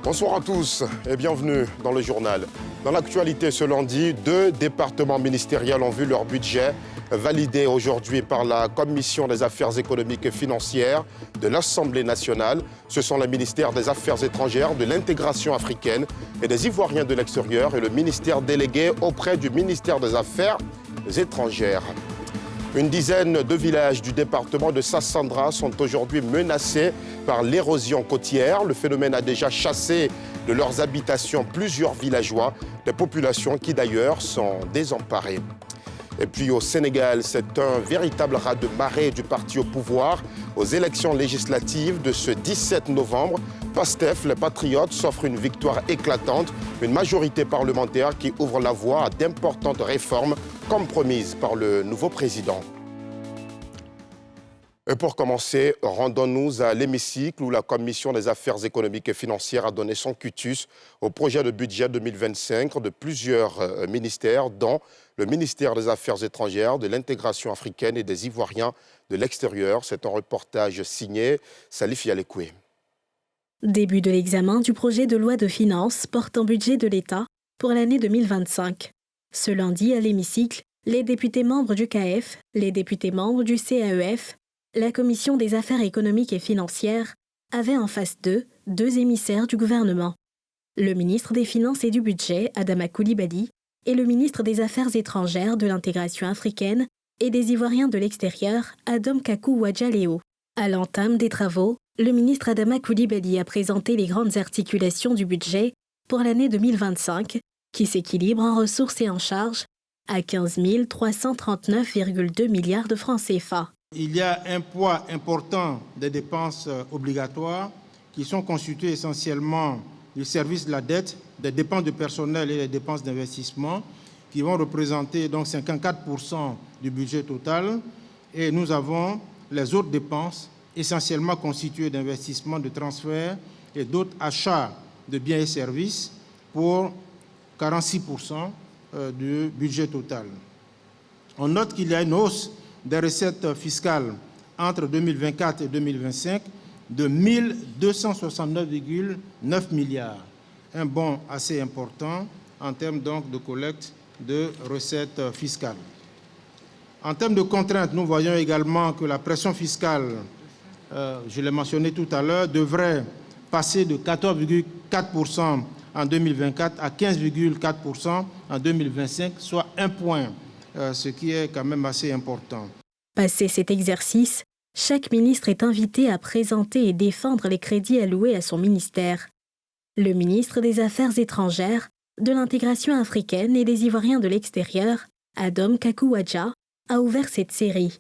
Bonsoir à tous et bienvenue dans le journal. Dans l'actualité ce lundi, 2 départements ministériels ont vu leur budget validé aujourd'hui par la Commission des affaires économiques et financières de l'Assemblée nationale. Ce sont les ministères des Affaires étrangères, de l'intégration africaine et des Ivoiriens de l'extérieur et le ministère délégué auprès du ministère des Affaires étrangères. Une dizaine de villages du département de Sassandra sont aujourd'hui menacés par l'érosion côtière. Le phénomène a déjà chassé de leurs habitations plusieurs villageois, des populations qui d'ailleurs sont désemparées. Et puis au Sénégal, c'est un véritable raz-de-marée du parti au pouvoir. Aux élections législatives de ce 17 novembre, PASTEF, les Patriotes, s'offrent une victoire éclatante, une majorité parlementaire qui ouvre la voie à d'importantes réformes comme promises par le nouveau président. Et pour commencer, rendons-nous à l'hémicycle où la Commission des affaires économiques et financières a donné son quitus au projet de budget 2025 de plusieurs ministères, dont le ministère des Affaires étrangères, de l'intégration africaine et des Ivoiriens de l'extérieur. C'est un reportage signé Salif Yalekoué. Début de l'examen du projet de loi de finances portant budget de l'État pour l'année 2025. Ce lundi, à l'hémicycle, les députés membres du CAEF, les députés membres du CAEF, la Commission des affaires économiques et financières avaient en face d'eux 2 émissaires du gouvernement. Le ministre des Finances et du Budget, Adama Coulibaly, et le ministre des Affaires étrangères, de l'intégration africaine et des Ivoiriens de l'extérieur, Adam Kakou Wadjaleo. À l'entame des travaux, le ministre Adama Coulibaly a présenté les grandes articulations du budget pour l'année 2025, qui s'équilibre en ressources et en charges à 15 339,2 milliards de francs CFA. Il y a un poids important des dépenses obligatoires qui sont constituées essentiellement du service de la dette, des dépenses de personnel et des dépenses d'investissement qui vont représenter donc 54% du budget total. Et nous avons les autres dépenses essentiellement constituées d'investissements, de transferts et d'autres achats de biens et services pour 46% du budget total. On note qu'il y a une hausse des recettes fiscales entre 2024 et 2025 de 1 269,9 milliards. Un bond assez important en termes donc de collecte de recettes fiscales. En termes de contraintes, nous voyons également que la pression fiscale, je l'ai mentionné tout à l'heure, devrait passer de 14,4% en 2024 à 15,4% en 2025, soit 1 point, ce qui est quand même assez important. Passé cet exercice, chaque ministre est invité à présenter et défendre les crédits alloués à son ministère. Le ministre des Affaires étrangères, de l'intégration africaine et des Ivoiriens de l'extérieur, Adam Kakou Wadja, a ouvert cette série.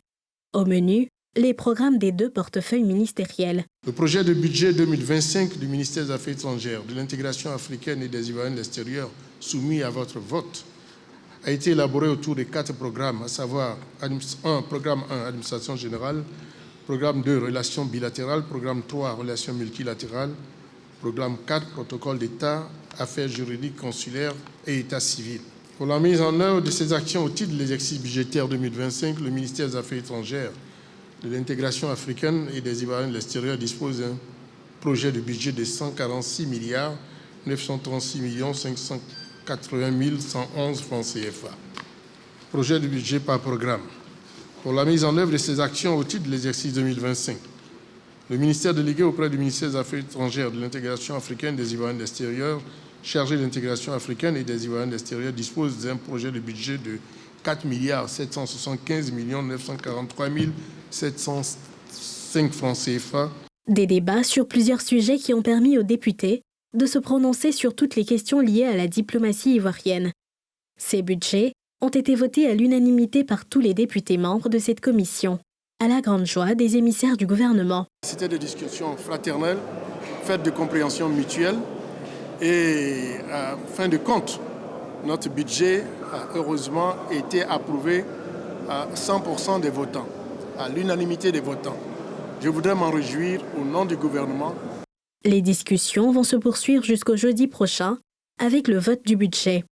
Au menu, les programmes des 2 portefeuilles ministériels. Le projet de budget 2025 du ministère des Affaires étrangères, de l'intégration africaine et des Ivoiriens de l'extérieur, soumis à votre vote, a été élaboré autour de 4 programmes, à savoir programme 1, administration générale, programme 2, relations bilatérales, programme 3, relations multilatérales, programme 4, protocole d'État, affaires juridiques consulaires et État civil. Pour la mise en œuvre de ces actions au titre de l'exercice budgétaire 2025, le ministère des Affaires étrangères, de l'intégration africaine et des Ivoiriens de l'extérieur dispose d'un projet de budget de 146 milliards 936 580 111 francs CFA. Projet de budget par programme. Pour la mise en œuvre de ces actions au titre de l'exercice 2025, le ministère délégué auprès du ministère des Affaires étrangères, de l'intégration africaine et des Ivoiriens de l'extérieur, chargé de l'intégration africaine et des Ivoiriens de l'extérieur, dispose d'un projet de budget de 4 775 943 705 francs CFA. Des débats sur plusieurs sujets qui ont permis aux députés de se prononcer sur toutes les questions liées à la diplomatie ivoirienne. Ces budgets ont été votés à l'unanimité par tous les députés membres de cette commission, à la grande joie des émissaires du gouvernement. C'était des discussions fraternelles, faites de compréhension mutuelle et, en fin de compte, notre budget a heureusement été approuvé à 100% des votants, à l'unanimité des votants. Je voudrais m'en réjouir au nom du gouvernement. Les discussions vont se poursuivre jusqu'au jeudi prochain avec le vote du budget.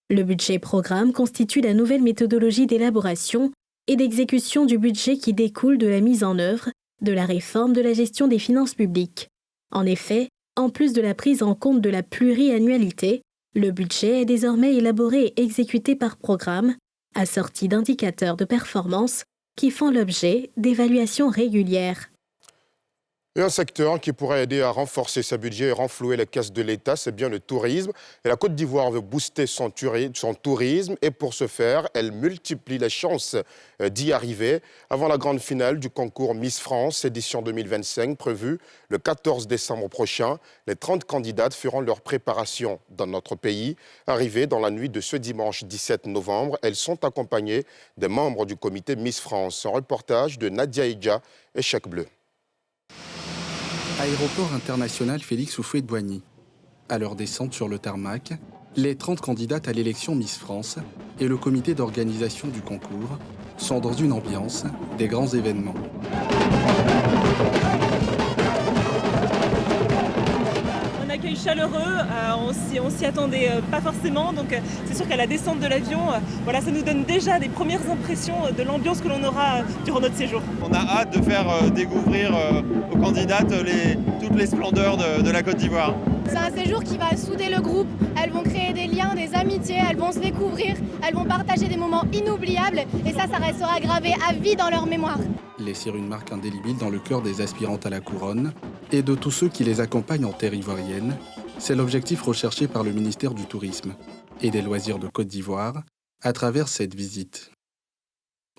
Le budget programme constitue la nouvelle méthodologie d'élaboration et d'exécution du budget qui découle de la mise en œuvre de la réforme de la gestion des finances publiques. En effet, En plus de la prise en compte de la pluriannualité, le budget est désormais élaboré et exécuté par programme, assorti d'indicateurs de performance qui font l'objet d'évaluations régulières. Et un secteur qui pourrait aider à renforcer sa budget et renflouer les caisses de l'État, c'est bien le tourisme. Et la Côte d'Ivoire veut booster son tourisme et pour ce faire, elle multiplie les chances d'y arriver. Avant la grande finale du concours Miss France, édition 2025, prévue le 14 décembre prochain, les 30 candidates feront leur préparation dans notre pays. Arrivées dans la nuit de ce dimanche 17 novembre, elles sont accompagnées des membres du comité Miss France. Un reportage de Nadia Idja et Chèque Bleu. Aéroport international Félix Houphouët-Boigny. À leur descente sur le tarmac, les 30 candidates à l'élection Miss France et le comité d'organisation du concours sont dans une ambiance des grands événements. Un accueil chaleureux, on s'y attendait pas forcément, donc c'est sûr qu'à la descente de l'avion, voilà, ça nous donne déjà des premières impressions de l'ambiance que l'on aura durant notre séjour. On a hâte de faire découvrir aux candidates toutes les splendeurs de la Côte d'Ivoire. C'est un séjour qui va souder le groupe, elles vont créer des liens, des amitiés, elles vont se découvrir, elles vont partager des moments inoubliables et ça restera gravé à vie dans leur mémoire. Laisser une marque indélébile dans le cœur des aspirantes à la couronne et de tous ceux qui les accompagnent en terre ivoirienne, c'est l'objectif recherché par le ministère du Tourisme et des Loisirs de Côte d'Ivoire à travers cette visite.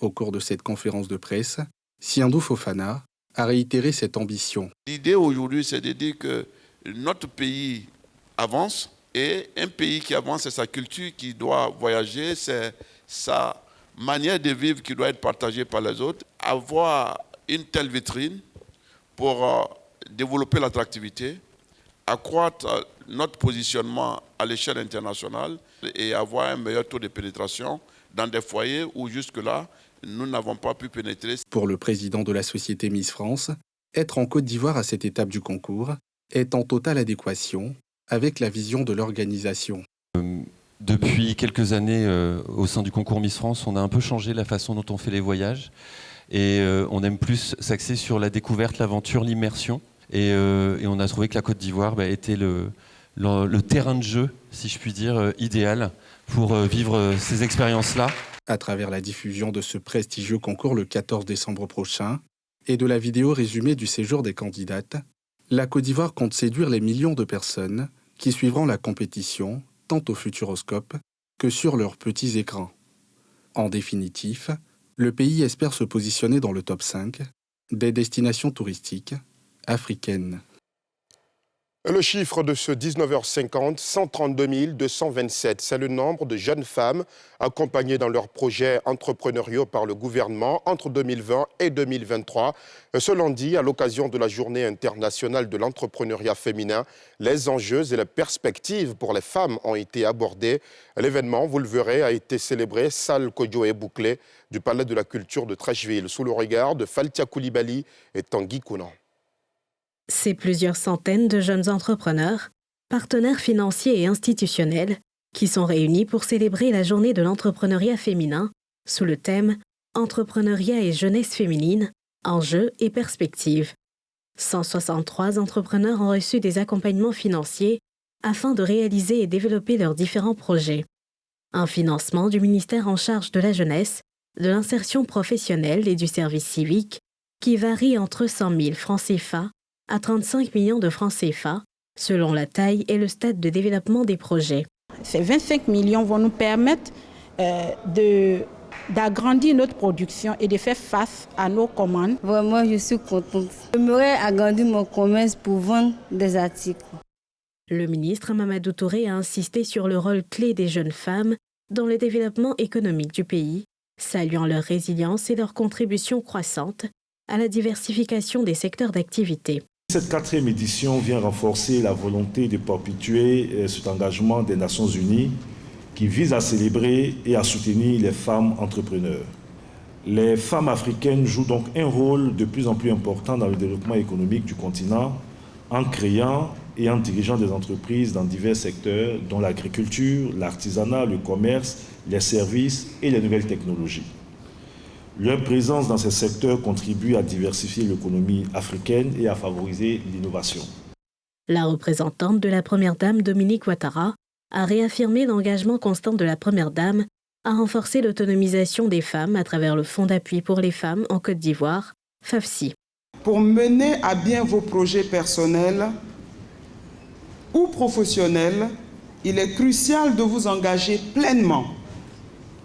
Au cours de cette conférence de presse, Siandou Fofana a réitéré cette ambition. L'idée aujourd'hui, c'est de dire que notre pays avance et un pays qui avance, c'est sa culture qui doit voyager, c'est sa manière de vivre qui doit être partagée par les autres. Avoir une telle vitrine pour développer l'attractivité, accroître notre positionnement à l'échelle internationale et avoir un meilleur taux de pénétration dans des foyers où jusque-là, nous n'avons pas pu pénétrer. Pour le président de la société Miss France, être en Côte d'Ivoire à cette étape du concours est en totale adéquation avec la vision de l'organisation. Depuis quelques années, au sein du concours Miss France, on a un peu changé la façon dont on fait les voyages et on aime plus s'axer sur la découverte, l'aventure, l'immersion. Et on a trouvé que la Côte d'Ivoire était le terrain de jeu, si je puis dire, idéal pour vivre ces expériences-là. À travers la diffusion de ce prestigieux concours le 14 décembre prochain et de la vidéo résumée du séjour des candidates, la Côte d'Ivoire compte séduire les millions de personnes qui suivront la compétition tant au Futuroscope que sur leurs petits écrans. En définitif, le pays espère se positionner dans le top 5 des destinations touristiques africaines. Le chiffre de ce 19h50, 132 227, c'est le nombre de jeunes femmes accompagnées dans leurs projets entrepreneuriaux par le gouvernement entre 2020 et 2023. Ce lundi, à l'occasion de la Journée internationale de l'entrepreneuriat féminin, les enjeux et les perspectives pour les femmes ont été abordés. L'événement, vous le verrez, a été célébré salle Kodjoe bouclée du Palais de la Culture de Treichville, sous le regard de Faltia Koulibaly et Tanguy Kounan. C'est plusieurs centaines de jeunes entrepreneurs, partenaires financiers et institutionnels qui sont réunis pour célébrer la journée de l'entrepreneuriat féminin sous le thème « Entrepreneuriat et jeunesse féminine, enjeux et perspectives ». 163 entrepreneurs ont reçu des accompagnements financiers afin de réaliser et développer leurs différents projets. Un financement du ministère en charge de la jeunesse, de l'insertion professionnelle et du service civique qui varie entre 100 000 francs CFA à 35 millions de francs CFA, selon la taille et le stade de développement des projets. Ces 25 millions vont nous permettre d'agrandir notre production et de faire face à nos commandes. Vraiment, je suis contente. J'aimerais agrandir mon commerce pour vendre des articles. Le ministre Mamadou Touré a insisté sur le rôle clé des jeunes femmes dans le développement économique du pays, saluant leur résilience et leur contribution croissante à la diversification des secteurs d'activité. Cette 4e édition vient renforcer la volonté de perpétuer cet engagement des Nations Unies qui vise à célébrer et à soutenir les femmes entrepreneurs. Les femmes africaines jouent donc un rôle de plus en plus important dans le développement économique du continent en créant et en dirigeant des entreprises dans divers secteurs dont l'agriculture, l'artisanat, le commerce, les services et les nouvelles technologies. Leur présence dans ces secteurs contribue à diversifier l'économie africaine et à favoriser l'innovation. La représentante de la Première Dame, Dominique Ouattara, a réaffirmé l'engagement constant de la Première Dame à renforcer l'autonomisation des femmes à travers le Fonds d'appui pour les femmes en Côte d'Ivoire, FAFSI. Pour mener à bien vos projets personnels ou professionnels, il est crucial de vous engager pleinement,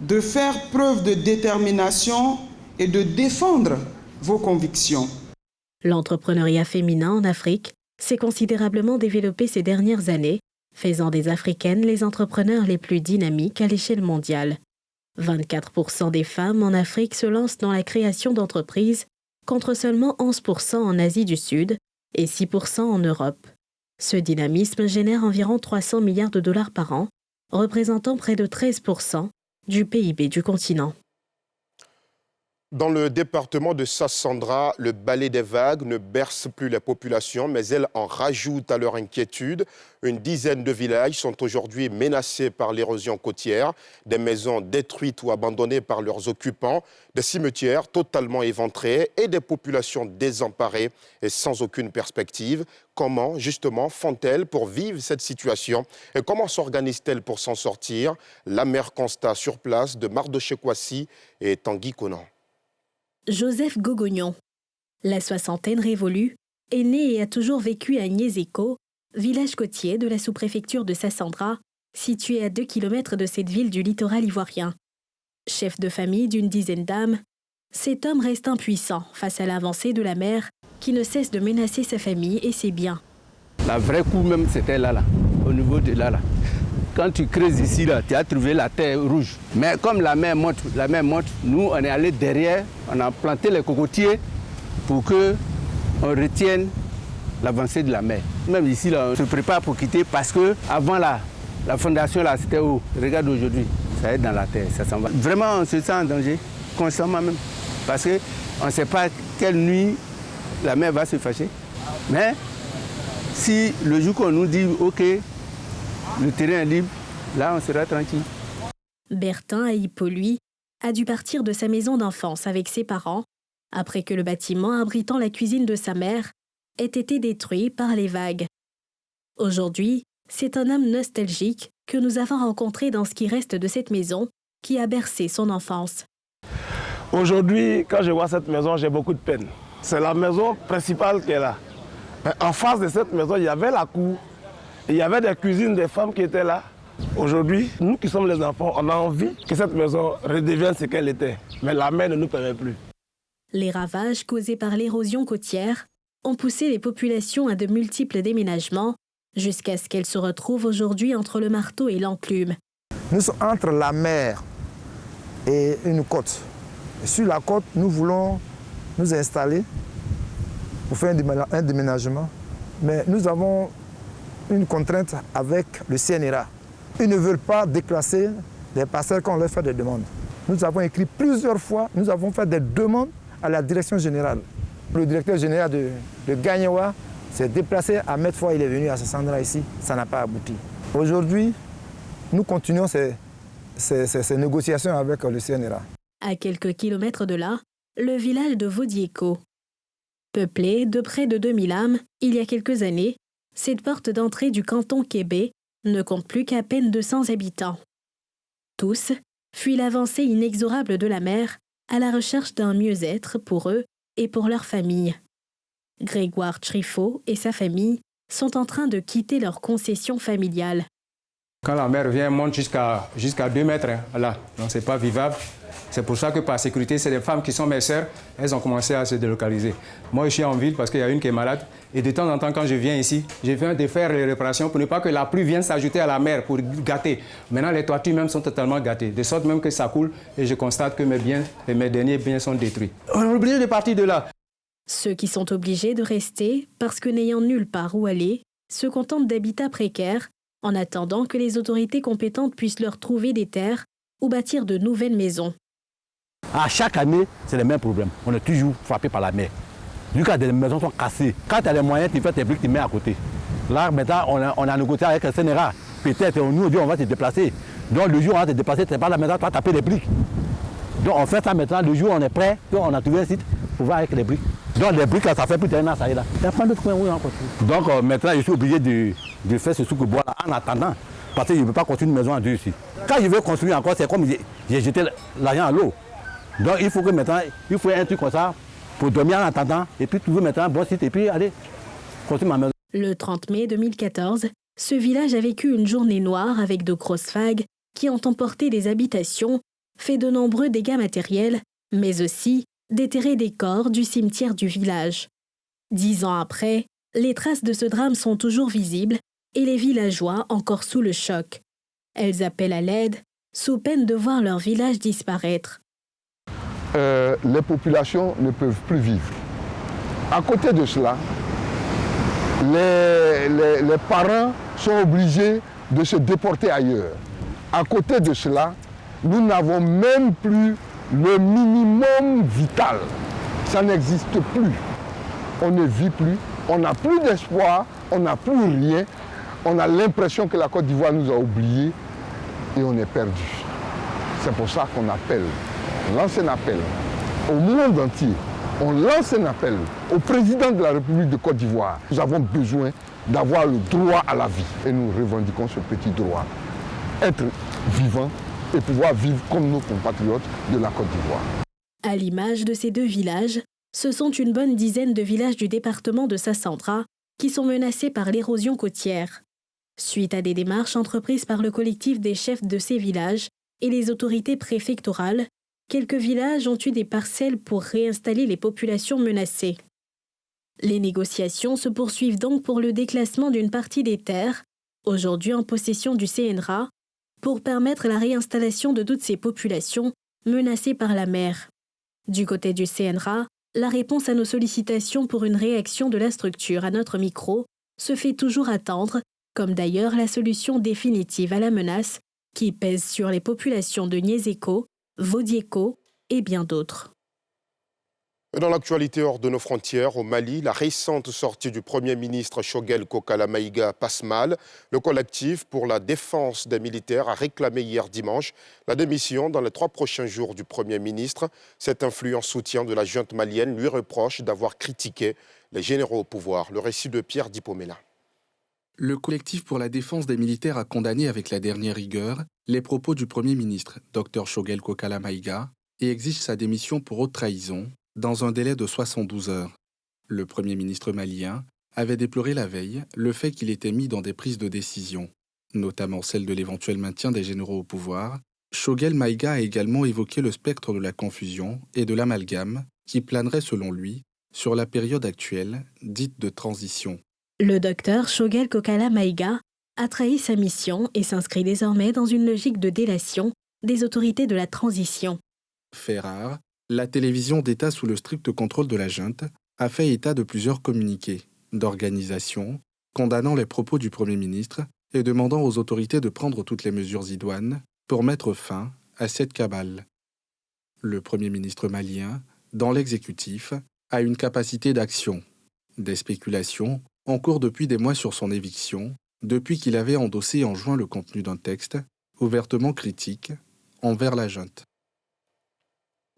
de faire preuve de détermination et de défendre vos convictions. L'entrepreneuriat féminin en Afrique s'est considérablement développé ces dernières années, faisant des Africaines les entrepreneurs les plus dynamiques à l'échelle mondiale. 24% des femmes en Afrique se lancent dans la création d'entreprises, contre seulement 11% en Asie du Sud et 6% en Europe. Ce dynamisme génère environ 300 milliards de dollars par an, représentant près de 13% du PIB du continent. Dans le département de Sassandra, le balai des vagues ne berce plus les populations, mais elle en rajoute à leur inquiétude. Une dizaine de villages sont aujourd'hui menacés par l'érosion côtière, des maisons détruites ou abandonnées par leurs occupants, des cimetières totalement éventrés et des populations désemparées et sans aucune perspective. Comment, justement, font-elles pour vivre cette situation et comment s'organisent-elles pour s'en sortir? L'amer constat sur place de Mardoché Kwasi et Tanguy Conan. Joseph Gogognon, la soixantaine révolue, est né et a toujours vécu à Niézéko, village côtier de la sous-préfecture de Sassandra, situé à 2 km de cette ville du littoral ivoirien. Chef de famille d'une dizaine d'âmes, cet homme reste impuissant face à l'avancée de la mer qui ne cesse de menacer sa famille et ses biens. La vraie coup même, c'était là, au niveau de là. Quand tu creuses ici, là, tu as trouvé la terre rouge. Mais comme la mer monte, nous, on est allé derrière, on a planté les cocotiers pour qu'on retienne l'avancée de la mer. Même ici, là, on se prépare pour quitter parce que avant la fondation, là, c'était où? Regarde aujourd'hui, ça est dans la terre, ça s'en va. Vraiment, on se sent en danger, constamment même. Parce qu'on ne sait pas quelle nuit la mer va se fâcher. Mais si le jour qu'on nous dit, OK, le terrain est libre, là on sera tranquille. Bertin Aïpo, lui, a dû partir de sa maison d'enfance avec ses parents après que le bâtiment abritant la cuisine de sa mère ait été détruit par les vagues. Aujourd'hui, c'est un homme nostalgique que nous avons rencontré dans ce qui reste de cette maison qui a bercé son enfance. Aujourd'hui, quand je vois cette maison, j'ai beaucoup de peine. C'est la maison principale qui est là. Mais en face de cette maison, il y avait la cour. Il y avait des cuisines des femmes qui étaient là. Aujourd'hui, nous qui sommes les enfants, on a envie que cette maison redevienne ce qu'elle était. Mais la mer ne nous permet plus. Les ravages causés par l'érosion côtière ont poussé les populations à de multiples déménagements jusqu'à ce qu'elles se retrouvent aujourd'hui entre le marteau et l'enclume. Nous sommes entre la mer et une côte. Et sur la côte, nous voulons nous installer pour faire un déménagement. Mais nous avons une contrainte avec le CNRA. Ils ne veulent pas déclasser des parcelles quand on leur fait des demandes. Nous avons écrit plusieurs fois, nous avons fait des demandes à la direction générale. Le directeur général de Gagnewa s'est déplacé à Medfort, il est venu à Sassandra ici, ça n'a pas abouti. Aujourd'hui, nous continuons ces négociations avec le CNRA. À quelques kilomètres de là, le village de Vodieko. Peuplé de près de 2000 âmes, il y a quelques années, cette porte d'entrée du canton Kébé ne compte plus qu'à peine 200 habitants. Tous fuient l'avancée inexorable de la mer à la recherche d'un mieux-être pour eux et pour leur famille. Grégoire Trifot et sa famille sont en train de quitter leur concession familiale. Quand la mer vient, monte jusqu'à 2 mètres, là, donc c'est pas vivable. C'est pour ça que par sécurité, c'est des femmes qui sont mes sœurs, elles ont commencé à se délocaliser. Moi, je suis en ville parce qu'il y a une qui est malade. Et de temps en temps, quand je viens ici, je viens de faire les réparations pour ne pas que la pluie vienne s'ajouter à la mer pour gâter. Maintenant, les toitures même sont totalement gâtées, de sorte même que ça coule et je constate que mes biens, et mes derniers biens sont détruits. On est obligé de partir de là. Ceux qui sont obligés de rester parce que n'ayant nulle part où aller, se contentent d'habitats précaires en attendant que les autorités compétentes puissent leur trouver des terres ou bâtir de nouvelles maisons. À chaque année, c'est le même problème. On est toujours frappé par la mer. Du coup, des maisons sont cassées. Quand tu as les moyens, tu fais tes briques, tu mets à côté. Là, maintenant, on a négocié avec le CNRA. Peut-être, nous, on va se déplacer. Donc, le jour où on va se déplacer, tu n'es pas là maintenant, tu vas taper les briques. Donc, on fait ça maintenant. Le jour où on est prêt, on a trouvé un site pour voir avec les briques. Donc les briques là, ça fait plus d'un an, ça y est là. Il y a pas d'autre coin où on continue. Donc maintenant, je suis obligé de faire ce sous-bois là en attendant. Parce que je ne peux pas construire une maison en deux ici. Quand je veux construire encore, c'est comme j'ai jeté l'argent à l'eau. Donc il faut que maintenant, il faut un truc comme ça pour dormir en attendant et puis trouver maintenant un bon site et puis aller construire ma maison. Le 30 mai 2014, ce village a vécu une journée noire avec de grosses vagues qui ont emporté des habitations, fait de nombreux dégâts matériels, mais aussi déterré des corps du cimetière du village. 10 ans après, les traces de ce drame sont toujours visibles et les villageois encore sous le choc. Elles appellent à l'aide, sous peine de voir leur village disparaître. Les populations ne peuvent plus vivre. À côté de cela, les parents sont obligés de se déporter ailleurs. À côté de cela, nous n'avons même plus le minimum vital. Ça n'existe plus. On ne vit plus, on n'a plus d'espoir, on n'a plus rien. On a l'impression que la Côte d'Ivoire nous a oubliés et on est perdu. C'est pour ça qu'on appelle, on lance un appel au monde entier. On lance un appel au président de la République de Côte d'Ivoire. Nous avons besoin d'avoir le droit à la vie et nous revendiquons ce petit droit. Être vivant et pouvoir vivre comme nos compatriotes de la Côte d'Ivoire. À l'image de ces deux villages, ce sont une bonne dizaine de villages du département de Sassandra qui sont menacés par l'érosion côtière. Suite à des démarches entreprises par le collectif des chefs de ces villages et les autorités préfectorales, quelques villages ont eu des parcelles pour réinstaller les populations menacées. Les négociations se poursuivent donc pour le déclassement d'une partie des terres, aujourd'hui en possession du CNRA, pour permettre la réinstallation de toutes ces populations menacées par la mer. Du côté du CNRA, la réponse à nos sollicitations pour une réaction de la structure à notre micro se fait toujours attendre, comme d'ailleurs la solution définitive à la menace qui pèse sur les populations de Niézéko, Vodiéko et bien d'autres. Dans l'actualité hors de nos frontières, au Mali, la récente sortie du Premier ministre Choguel Kokala Maïga passe mal. Le collectif pour la défense des militaires a réclamé hier dimanche la démission dans les 3 prochains jours du Premier ministre. Cet influent soutien de la junte malienne lui reproche d'avoir critiqué les généraux au pouvoir. Le récit de Pierre Dipomela. Le collectif pour la défense des militaires a condamné avec la dernière rigueur les propos du Premier ministre, Dr Choguel Kokala Maïga, et exige sa démission pour haute trahison dans un délai de 72 heures. Le Premier ministre malien avait déploré la veille le fait qu'il était mis dans des prises de décision, notamment celle de l'éventuel maintien des généraux au pouvoir. Choguel Maïga a également évoqué le spectre de la confusion et de l'amalgame qui planerait selon lui sur la période actuelle, dite de transition. Le docteur Choguel Kokala Maïga a trahi sa mission et s'inscrit désormais dans une logique de délation des autorités de la transition. Fait rare, la télévision d'État sous le strict contrôle de la junte a fait état de plusieurs communiqués d'organisation condamnant les propos du Premier ministre et demandant aux autorités de prendre toutes les mesures idoines pour mettre fin à cette cabale. Le Premier ministre malien, dans l'exécutif, a une capacité d'action. Des spéculations en cours depuis des mois sur son éviction, depuis qu'il avait endossé en juin le contenu d'un texte ouvertement critique envers la junte.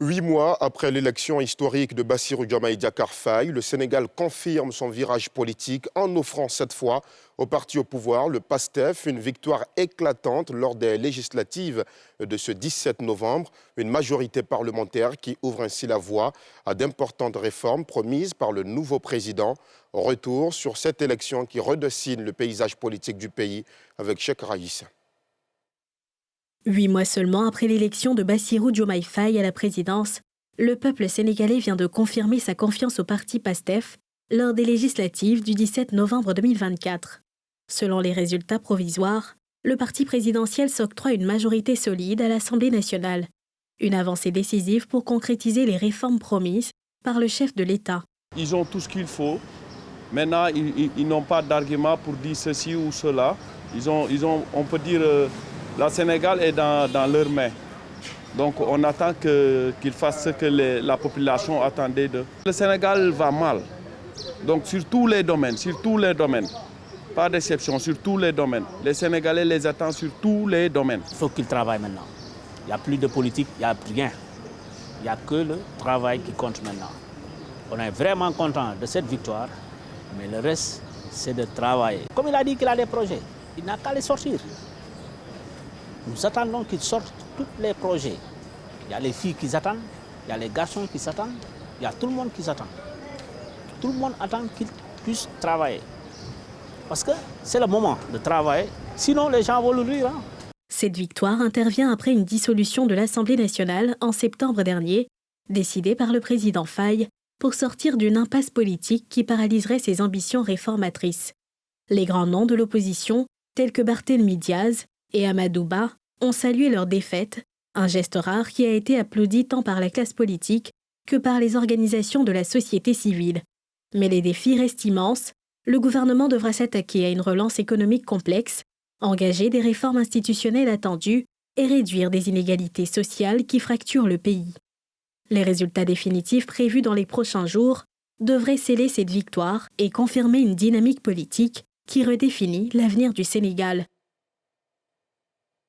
8 mois après l'élection historique de Bassirou Diomaye Diakhar Faye, le Sénégal confirme son virage politique en offrant cette fois au parti au pouvoir, le PASTEF, une victoire éclatante lors des législatives de ce 17 novembre, une majorité parlementaire qui ouvre ainsi la voie à d'importantes réformes promises par le nouveau président. Retour sur cette élection qui redessine le paysage politique du pays avec Cheikh Raïssa. 8 mois seulement après l'élection de Bassirou Diomaye Faye à la présidence, le peuple sénégalais vient de confirmer sa confiance au parti PASTEF lors des législatives du 17 novembre 2024. Selon les résultats provisoires, le parti présidentiel s'octroie une majorité solide à l'Assemblée nationale, une avancée décisive pour concrétiser les réformes promises par le chef de l'État. Ils ont tout ce qu'il faut. Maintenant, ils n'ont pas d'argument pour dire ceci ou cela. On peut dire... La Sénégal est dans leurs mains. Donc on attend qu'ils fassent ce que la population attendait d'eux. Le Sénégal va mal. Donc sur tous les domaines. Pas d'exception, sur tous les domaines. Les Sénégalais les attendent sur tous les domaines. Il faut qu'ils travaillent maintenant. Il n'y a plus de politique, il n'y a rien. Il n'y a que le travail qui compte maintenant. On est vraiment content de cette victoire, mais le reste, c'est de travailler. Comme il a dit qu'il a des projets, il n'a qu'à les sortir. Nous attendons qu'il sorte tous les projets. Il y a les filles qui attendent, il y a les garçons qui s'attendent, il y a tout le monde qui s'attend. Tout le monde attend qu'il puisse travailler. Parce que c'est le moment de travailler, sinon les gens vont le rire. Cette victoire intervient après une dissolution de l'Assemblée nationale en septembre dernier, décidée par le président Faye pour sortir d'une impasse politique qui paralyserait ses ambitions réformatrices. Les grands noms de l'opposition, tels que Barthélémy Diaz et Amadou Ba, ont salué leur défaite, un geste rare qui a été applaudi tant par la classe politique que par les organisations de la société civile. Mais les défis restent immenses. Le gouvernement devra s'attaquer à une relance économique complexe, engager des réformes institutionnelles attendues et réduire des inégalités sociales qui fracturent le pays. Les résultats définitifs prévus dans les prochains jours devraient sceller cette victoire et confirmer une dynamique politique qui redéfinit l'avenir du Sénégal.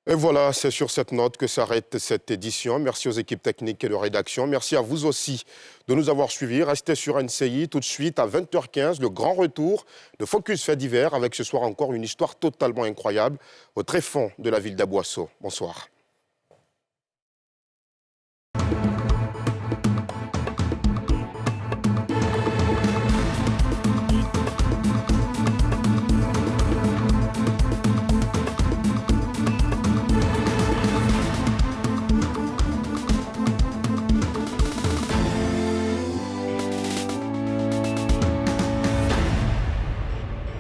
Et voilà, c'est sur cette note que s'arrête cette édition. Merci aux équipes techniques et de rédaction. Merci à vous aussi de nous avoir suivis. Restez sur NCI tout de suite à 20h15, le grand retour de Focus Faits divers avec ce soir encore une histoire totalement incroyable au tréfonds de la ville d'Abouasso. Bonsoir.